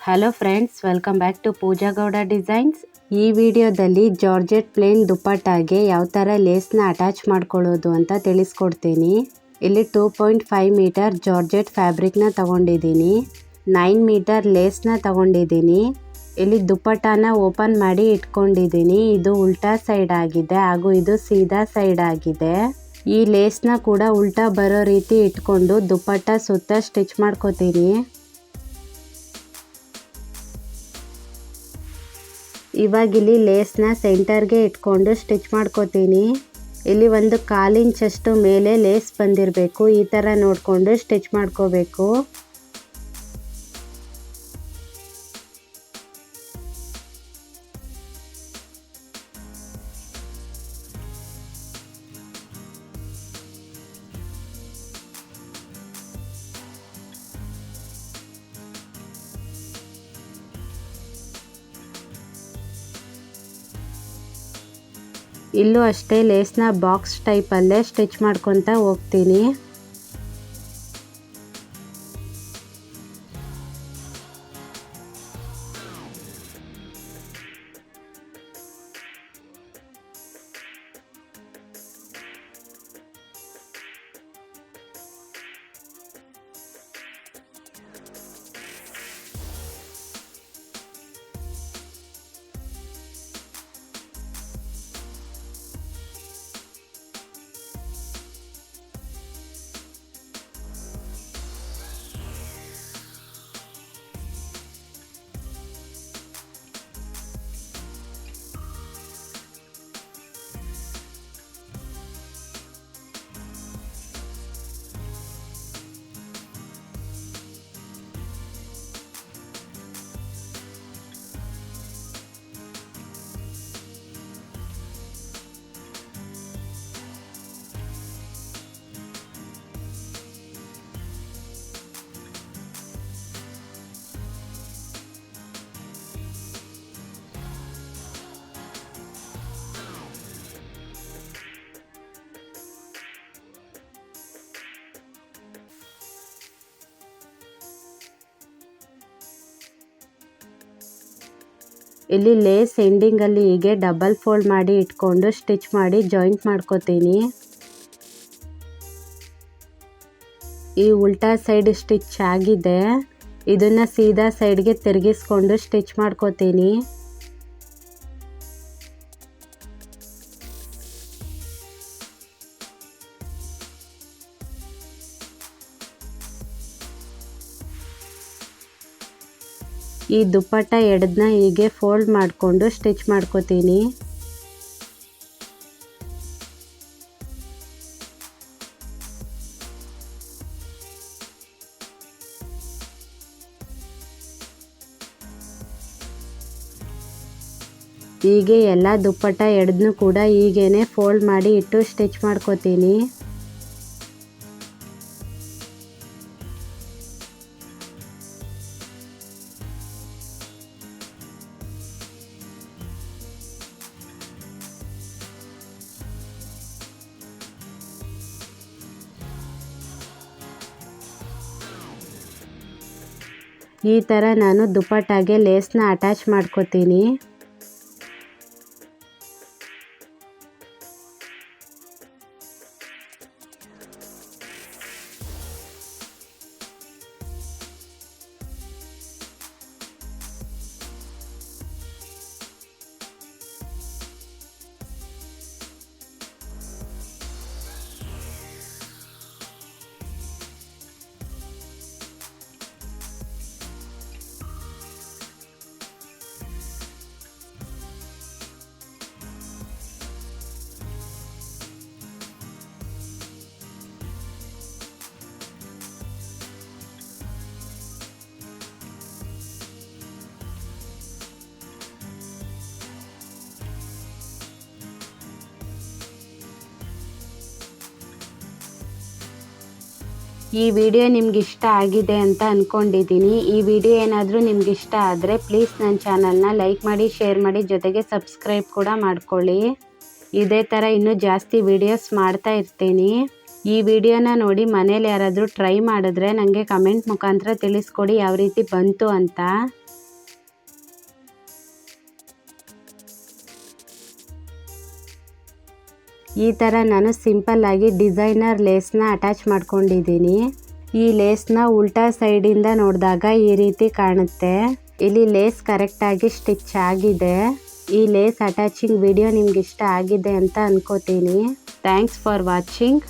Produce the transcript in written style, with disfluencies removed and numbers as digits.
Hello friends, welcome back to Pooja Gowda designs. ಈ ವಿಡಿಯೋದಲ್ಲಿ georgette plane ದುಪ್ಪಟ್ಟಾಗೆ ಯಾವ ಥರ ಲೇಸ್ನ ಅಟ್ಯಾಚ್ ಮಾಡ್ಕೊಳ್ಳೋದು ಅಂತ ತಿಳಿಸ್ಕೊಡ್ತೀನಿ. ಇಲ್ಲಿ 2.5 ಮೀಟರ್ ಜಾರ್ಜೆಟ್ ಫ್ಯಾಬ್ರಿಕ್ನ ತಗೊಂಡಿದ್ದೀನಿ. 9 ಮೀಟರ್ ಲೇಸ್ನ ತಗೊಂಡಿದ್ದೀನಿ. ಇಲ್ಲಿ ದುಪ್ಪಟ್ಟಾನ ಓಪನ್ ಮಾಡಿ ಇಟ್ಕೊಂಡಿದ್ದೀನಿ. ಇದು ಉಲ್ಟಾ ಸೈಡ್ ಆಗಿದೆ ಹಾಗೂ ಇದು ಸೀದಾ ಸೈಡ್ ಆಗಿದೆ. ಈ ಲೇಸ್ನ ಕೂಡ ಉಲ್ಟಾ ಬರೋ ರೀತಿ ಇಟ್ಕೊಂಡು ದುಪ್ಪಟ್ಟ ಸುತ್ತ ಸ್ಟಿಚ್ ಮಾಡ್ಕೋತೀನಿ. ಇವಾಗ ಇಲ್ಲಿ ಲೇಸ್ನ ಸೆಂಟರ್ಗೆ ಇಟ್ಕೊಂಡು ಸ್ಟಿಚ್ ಮಾಡ್ಕೋತೀನಿ. ಇಲ್ಲಿ ಒಂದು 1/4 ಇಂಚಷ್ಟು ಮೇಲೆ ಲೇಸ್ ಬಂದಿರಬೇಕು. ಈ ಥರ ನೋಡಿಕೊಂಡು ಸ್ಟಿಚ್ ಮಾಡ್ಕೋಬೇಕು. ಇಲ್ಲೂ ಅಷ್ಟೇ ಲೇಸ್ನ ಬಾಕ್ಸ್ ಟೈಪಲ್ಲೇ ಸ್ಟಿಚ್ ಮಾಡ್ಕೊತಾ ಹೋಗ್ತೀನಿ. ಇಲ್ಲಿ ಲೇಸ್ ಎಂಡಿಂಗಲ್ಲಿ ಹೀಗೆ ಡಬಲ್ ಫೋಲ್ಡ್ ಮಾಡಿ ಇಟ್ಕೊಂಡು ಸ್ಟಿಚ್ ಮಾಡಿ ಜಾಯಿಂಟ್ ಮಾಡ್ಕೋತೀನಿ. ಈ ಉಲ್ಟಾ ಸೈಡ್ ಸ್ಟಿಚ್ ಆಗಿದೆ. ಇದನ್ನ ಸೀದಾ ಸೈಡ್ಗೆ ತಿರುಗಿಸ್ಕೊಂಡು ಸ್ಟಿಚ್ ಮಾಡ್ಕೋತೀನಿ. ಈ ದುಪ್ಪಟ್ಟ ಎಡದನ್ನ ಹೀಗೆ ಫೋಲ್ಡ್ ಮಾಡಿಕೊಂಡು ಸ್ಟಿಚ್ ಮಾಡ್ಕೋತೀನಿ. ಹೀಗೆ ಎಲ್ಲ ದುಪ್ಪಟ್ಟ ಎಡದನ್ನು ಕೂಡ ಹೀಗೇನೆ ಫೋಲ್ಡ್ ಮಾಡಿ ಇಟ್ಟು ಸ್ಟಿಚ್ ಮಾಡ್ಕೋತೀನಿ. ಈ ಥರ ನಾನು ದುಪ್ಪಟ್ಟಾಗೆ ಲೇಸ್ನ ಅಟ್ಯಾಚ್ ಮಾಡ್ಕೋತೀನಿ. ಈ ವಿಡಿಯೋ ನಿಮ್ಗೆ ಇಷ್ಟ ಆಗಿದೆ ಅಂತ ಅಂದ್ಕೊಂಡಿದ್ದೀನಿ. ಈ ವಿಡಿಯೋ ಏನಾದರೂ ನಿಮ್ಗೆ ಇಷ್ಟ ಆದರೆ ಪ್ಲೀಸ್ ನನ್ನ ಚಾನಲ್ನ ಲೈಕ್ ಮಾಡಿ, ಶೇರ್ ಮಾಡಿ, ಜೊತೆಗೆ ಸಬ್ಸ್ಕ್ರೈಬ್ ಕೂಡ ಮಾಡ್ಕೊಳ್ಳಿ. ಇದೇ ಥರ ಇನ್ನೂ ಜಾಸ್ತಿ ವಿಡಿಯೋಸ್ ಮಾಡ್ತಾ ಇರ್ತೀನಿ. ಈ ವಿಡಿಯೋನ ನೋಡಿ ಮನೇಲಿ ಯಾರಾದರೂ ಟ್ರೈ ಮಾಡಿದ್ರೆ ನನಗೆ ಕಮೆಂಟ್ ಮುಖಾಂತರ ತಿಳಿಸ್ಕೊಡಿ ಯಾವ ರೀತಿ ಬಂತು ಅಂತ. ಈ ಥರ ನಾನು ಸಿಂಪಲ್ಲಾಗಿ ಡಿಸೈನರ್ ಲೇಸ್ನ ಅಟ್ಯಾಚ್ ಮಾಡ್ಕೊಂಡಿದ್ದೀನಿ. ಈ ಲೇಸ್ನ ಉಲ್ಟಾ ಸೈಡಿಂದ ನೋಡಿದಾಗ ಈ ರೀತಿ ಕಾಣುತ್ತೆ. ಇಲ್ಲಿ ಲೇಸ್ ಕರೆಕ್ಟಾಗಿ ಸ್ಟಿಚ್ ಆಗಿದೆ. ಈ ಲೇಸ್ ಅಟ್ಯಾಚಿಂಗ್ ವಿಡಿಯೋ ನಿಮ್ಗೆ ಇಷ್ಟ ಆಗಿದೆ ಅಂತ ಅನ್ಕೋತೀನಿ. Thanks for watching.